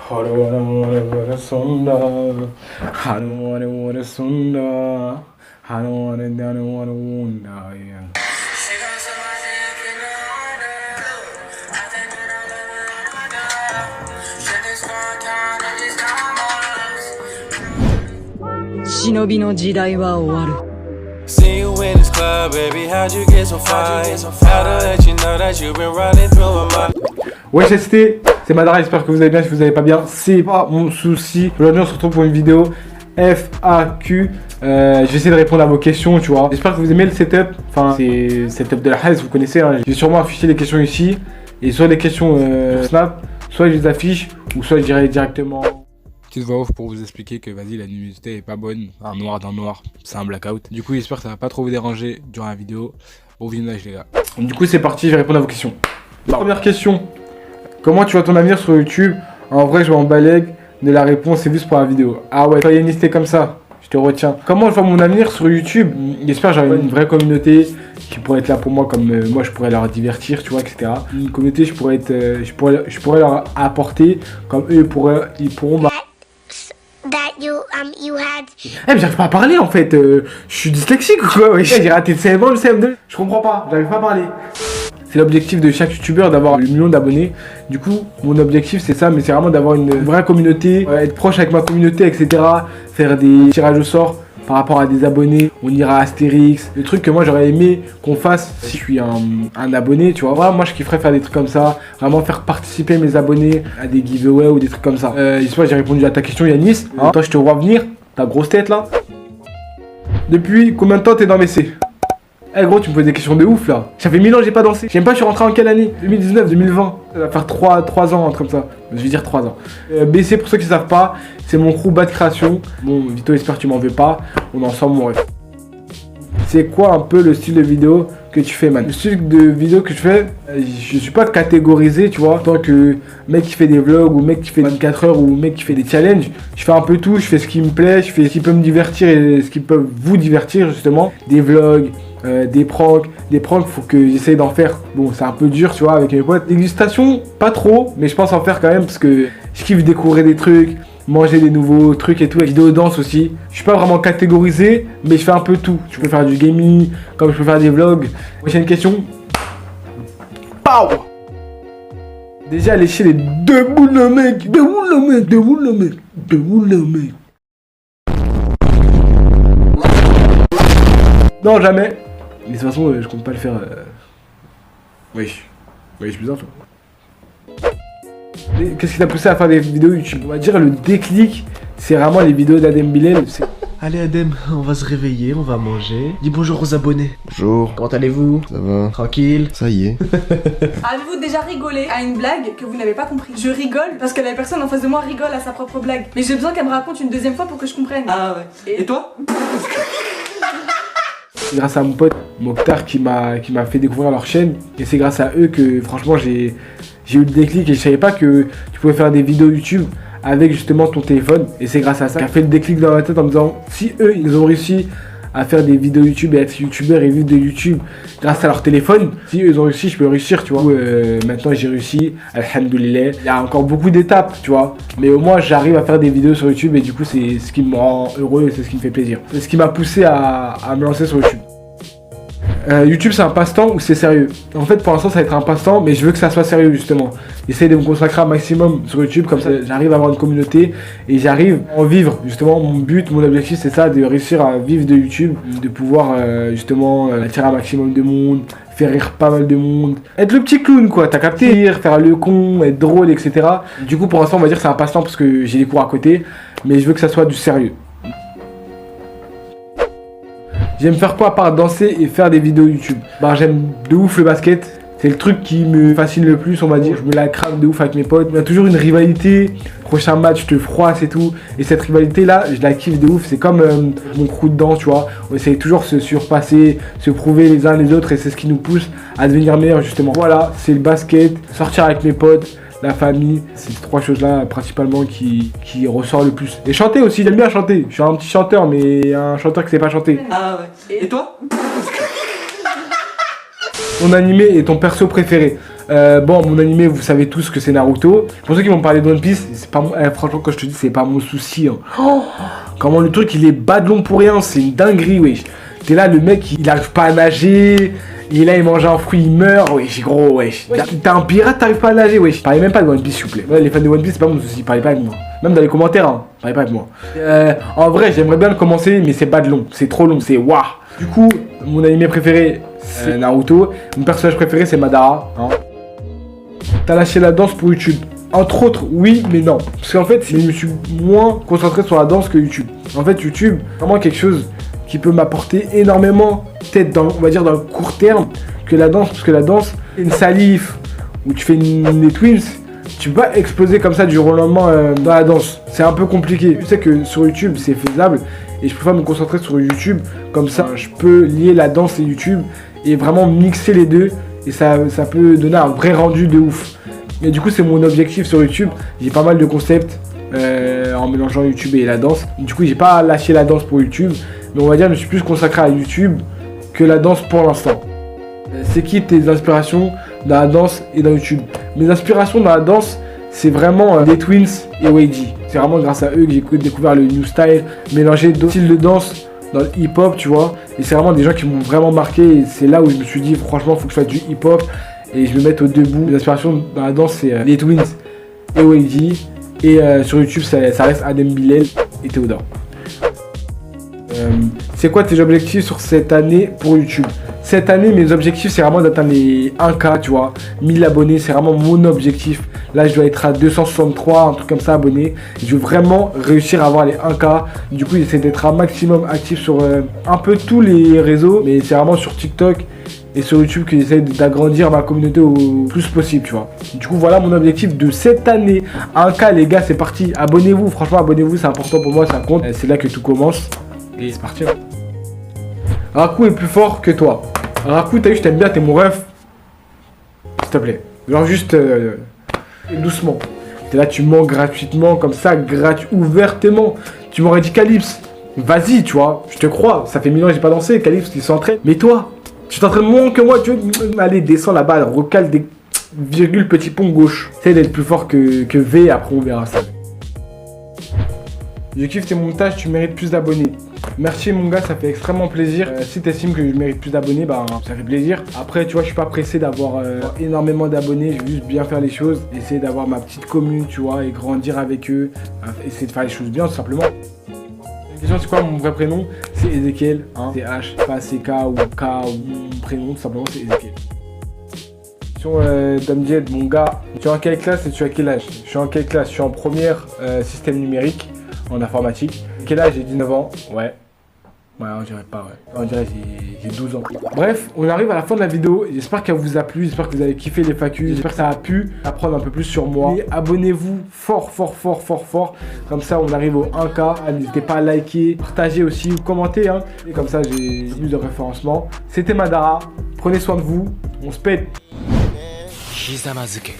I don't wanna sunda. I don't wanna sunda. I don't wanna wunda, yeah. Shinobi no jidai wa owaru. See you in this club, baby, how'd you get so fine? How to let you know that you've been running through my mind. Ouais, c'est Madara, j'espère que vous allez bien. Si vous allez pas bien, c'est pas mon souci. Aujourd'hui, on se retrouve pour une vidéo FAQ. Je vais essayer de répondre à vos questions, tu vois. J'espère que vous aimez le setup. Enfin, c'est le setup de la Haze, vous connaissez. Hein. J'ai sûrement affiché les questions ici. Et soit les questions sur Snap, soit je les affiche, ou soit je dirai directement. Petite voix off pour vous expliquer que vas-y, la luminosité est pas bonne. Un noir dans noir, c'est un blackout. Du coup, j'espère que ça va pas trop vous déranger durant la vidéo. Bon visionnage, les gars. Du coup, c'est parti, je vais répondre à vos questions. Première question. Comment tu vois ton avenir sur YouTube? En vrai, je m'en balègue de la réponse, c'est juste pour la vidéo. Ah ouais, quand il y a une liste comme ça, je te retiens. Comment je vois mon avenir sur YouTube? J'espère que j'aurai une vraie communauté qui pourrait être là pour moi, comme moi je pourrais leur divertir, tu vois, etc. Une communauté, je pourrais leur apporter, comme eux ils pourront. Eh mais j'arrive pas à parler en fait, je suis dyslexique ou quoi? Ouais. J'ai raté le CM1, le CM2, je comprends pas, j'arrive pas à parler. C'est l'objectif de chaque youtubeur d'avoir 1 million d'abonnés. Du coup, mon objectif c'est ça, mais c'est vraiment d'avoir une vraie communauté, être proche avec ma communauté, etc. Faire des tirages au sort par rapport à des abonnés. On ira à Astérix. Le truc que moi j'aurais aimé qu'on fasse si je suis un abonné, tu vois. Voilà, moi je kifferais faire des trucs comme ça. Vraiment faire participer mes abonnés à des giveaways ou des trucs comme ça. J'espère que j'ai répondu à ta question, Yanis. Hein, toi je te vois venir, ta grosse tête là. Depuis combien de temps t'es dans WC? Eh gros, tu me poses des questions de ouf là. Ça fait 1000 ans que j'ai pas dansé. Je sais même pas, je suis rentré en quelle année? 2019, 2020. Ça va faire 3 ans, un truc comme ça. Je vais dire 3 ans. BC, pour ceux qui savent pas, c'est mon crew bas de création. Bon, Vito, j'espère que tu m'en veux pas. On est ensemble, mon ref. C'est quoi un peu le style de vidéo que tu fais, man? Le style de vidéo que je fais, je suis pas catégorisé, tu vois. En tant que mec qui fait des vlogs, ou mec qui fait 24 heures, ou mec qui fait des challenges. Je fais un peu tout, je fais ce qui me plaît, je fais ce qui peut me divertir et ce qui peut vous divertir, justement. Des vlogs. Des pranks, faut que j'essaye d'en faire. Bon, c'est un peu dur, tu vois, avec mes potes. Dégustation, pas trop, mais je pense en faire quand même parce que je kiffe découvrir des trucs, manger des nouveaux trucs et tout. Vidéo danse aussi. Je suis pas vraiment catégorisé, mais je fais un peu tout. Je peux faire du gaming, comme je peux faire des vlogs. Prochaine question. Pow! Déjà, lécher les 2 boules, le mec. 2 boules, le mec. 2 boules, le mec. 2 boules, le mec. Non, jamais. Mais de toute façon, je compte pas le faire. Wesh, bizarre, toi. Qu'est-ce qui t'a poussé à faire des vidéos YouTube? On va dire le déclic, c'est vraiment les vidéos d'Adem Bilal. Allez Adem, on va se réveiller, on va manger. Dis bonjour aux abonnés. Bonjour. Comment allez-vous? Ça va? Tranquille? Ça y est. Avez-vous déjà rigolé à une blague que vous n'avez pas compris? Je rigole parce que la personne en face de moi rigole à sa propre blague. Mais j'ai besoin qu'elle me raconte une deuxième fois pour que je comprenne. Ah ouais. Et toi? C'est grâce à mon pote Mokhtar qui m'a fait découvrir leur chaîne. Et c'est grâce à eux que franchement j'ai eu le déclic et je savais pas que tu pouvais faire des vidéos YouTube avec justement ton téléphone. Et c'est grâce à ça qui a fait le déclic dans ma tête en me disant si eux ils ont réussi à faire des vidéos YouTube et être youtubeurs et vivre de YouTube grâce à leur téléphone, si eux ils ont réussi, je peux réussir, tu vois. Maintenant j'ai réussi, alhamdoulilah. Il y a encore beaucoup d'étapes, tu vois, mais au moins j'arrive à faire des vidéos sur YouTube et du coup c'est ce qui me rend heureux et c'est ce qui me fait plaisir. C'est ce qui m'a poussé à me lancer sur YouTube. YouTube c'est un passe-temps ou c'est sérieux? En fait pour l'instant ça va être un passe-temps, mais je veux que ça soit sérieux justement. J'essaie de me consacrer un maximum sur YouTube, comme ça j'arrive à avoir une communauté et j'arrive à en vivre. Justement mon but, mon objectif c'est ça, de réussir à vivre de YouTube, de pouvoir justement attirer un maximum de monde, faire rire pas mal de monde, être le petit clown quoi, t'as capté, faire le con, être drôle, etc. Du coup pour l'instant on va dire que c'est un passe-temps parce que j'ai des cours à côté, mais je veux que ça soit du sérieux. J'aime faire quoi à part danser et faire des vidéos YouTube? Bah j'aime de ouf le basket. C'est le truc qui me fascine le plus, on va dire. Je me la crame de ouf avec mes potes. Il y a toujours une rivalité. Prochain match, je te froisse et tout. Et cette rivalité-là, je la kiffe de ouf. C'est comme mon crew de danse, tu vois. On essaye toujours de se surpasser, se prouver les uns les autres. Et c'est ce qui nous pousse à devenir meilleurs, justement. Voilà, c'est le basket. Sortir avec mes potes, la famille. C'est ces 3 choses-là, principalement, qui ressort le plus. Et chanter aussi, j'aime bien chanter. Je suis un petit chanteur, mais un chanteur qui sait pas chanter. Ah ouais. Et toi? Ton animé et ton perso préféré. Bon, mon animé, vous savez tous que c'est Naruto. Pour ceux qui m'ont parlé de One Piece, c'est pas franchement, quand je te dis, c'est pas mon souci. Hein. Oh, comment le truc, il est bas de long pour rien, c'est une dinguerie, wesh. T'es là, le mec, il arrive pas à nager. Et là, il mange un fruit, il meurt. Wesh, gros, wesh. T'es un pirate, t'arrives pas à nager, wesh. Parlez même pas de One Piece, s'il vous plaît. Ouais, les fans de One Piece, c'est pas mon souci, parlez pas avec moi. Même dans les commentaires, hein. Parlez pas avec moi. En vrai, j'aimerais bien le commencer, mais c'est pas de long. C'est trop long, c'est waouh. Du coup, mon animé préféré, c'est Naruto. Mon personnage préféré, c'est Madara. Hein. T'as lâché la danse pour YouTube. Entre autres, oui, mais non. Parce qu'en fait, je me suis moins concentré sur la danse que YouTube. En fait, YouTube, vraiment quelque chose qui peut m'apporter énormément, peut-être dans, on va dire dans le court terme, que la danse. Parce que la danse, une salif, où tu fais des twins, tu peux pas exploser comme ça du jour au lendemain dans la danse. C'est un peu compliqué. Je sais que sur YouTube, c'est faisable. Et je préfère me concentrer sur YouTube. Comme ça, je peux lier la danse et YouTube. Et vraiment mixer les deux. Et ça peut donner un vrai rendu de ouf. Et du coup, c'est mon objectif sur YouTube. J'ai pas mal de concepts en mélangeant YouTube et la danse. Du coup, j'ai pas lâché la danse pour YouTube. Mais on va dire que je me suis plus consacré à YouTube que la danse pour l'instant. C'est qui tes inspirations dans la danse et dans YouTube? Mes inspirations dans la danse, c'est vraiment les Twins et YG. C'est vraiment grâce à eux que j'ai découvert le new style, mélanger d'autres styles de danse dans le hip-hop, tu vois. Et c'est vraiment des gens qui m'ont vraiment marqué. Et c'est là où je me suis dit, franchement, il faut que je fasse du hip-hop. Et je me mette au debout. Mes inspirations dans la danse, c'est les Twins et YG. Et sur YouTube, ça reste Adem Bilal et Théodore. C'est quoi tes objectifs sur cette année pour YouTube? Cette année, mes objectifs, c'est vraiment d'atteindre les 1K, tu vois. 1000 abonnés, c'est vraiment mon objectif. Là, je dois être à 263, un truc comme ça, abonnés. Je veux vraiment réussir à avoir les 1K. Du coup, j'essaie d'être un maximum actif sur un peu tous les réseaux. Mais c'est vraiment sur TikTok et sur YouTube que j'essaie d'agrandir ma communauté au plus possible, tu vois. Du coup, voilà mon objectif de cette année. 1K, les gars, c'est parti. Abonnez-vous, franchement, abonnez-vous, c'est important pour moi, ça compte. C'est là que tout commence. Et c'est parti. Raku est plus fort que toi. Raku, t'as vu, je t'aime bien, t'es mon ref. S'il te plaît. Genre juste doucement. T'es là, tu mens gratuitement, comme ça, ouvertement. Tu m'aurais dit Calypse. Vas-y, tu vois, je te crois. Ça fait 1000 ans que j'ai pas dansé. Calypse, il s'entraîne. Mais toi, tu t'entraînes moins que moi. Tu veux, allez, descends là-bas, recale des virgules, petit pont gauche. Essaye d'être plus fort que V, après on verra ça. Je kiffe tes montages, tu mérites plus d'abonnés. Merci mon gars, ça fait extrêmement plaisir. Si tu estimes que je mérite plus d'abonnés, bah ça fait plaisir. Après, tu vois, je suis pas pressé d'avoir énormément d'abonnés. Je veux juste bien faire les choses, essayer d'avoir ma petite commune, tu vois, et grandir avec eux. Essayer de faire les choses bien, tout simplement. La question, c'est quoi mon vrai prénom? C'est Ezekiel, hein. C'est H, pas CK ou K ou mon prénom, tout simplement, c'est Ezekiel. Question d'Amjed, mon gars, tu es en quelle classe et tu as quel âge? Je suis en quelle classe? Je suis en première système numérique en informatique. Quel âge? J'ai 19 ans. Ouais, on dirait pas, ouais. On dirait j'ai 12 ans. Bref, on arrive à la fin de la vidéo. J'espère qu'elle vous a plu. J'espère que vous avez kiffé les FAQ. J'espère que ça a pu apprendre un peu plus sur moi. Et abonnez-vous fort. Comme ça, on arrive au 1K. N'hésitez pas à liker, partager aussi ou commenter. Hein. Et comme ça, j'ai plus de référencement. C'était Madara. Prenez soin de vous. On se pète. ひざまずけ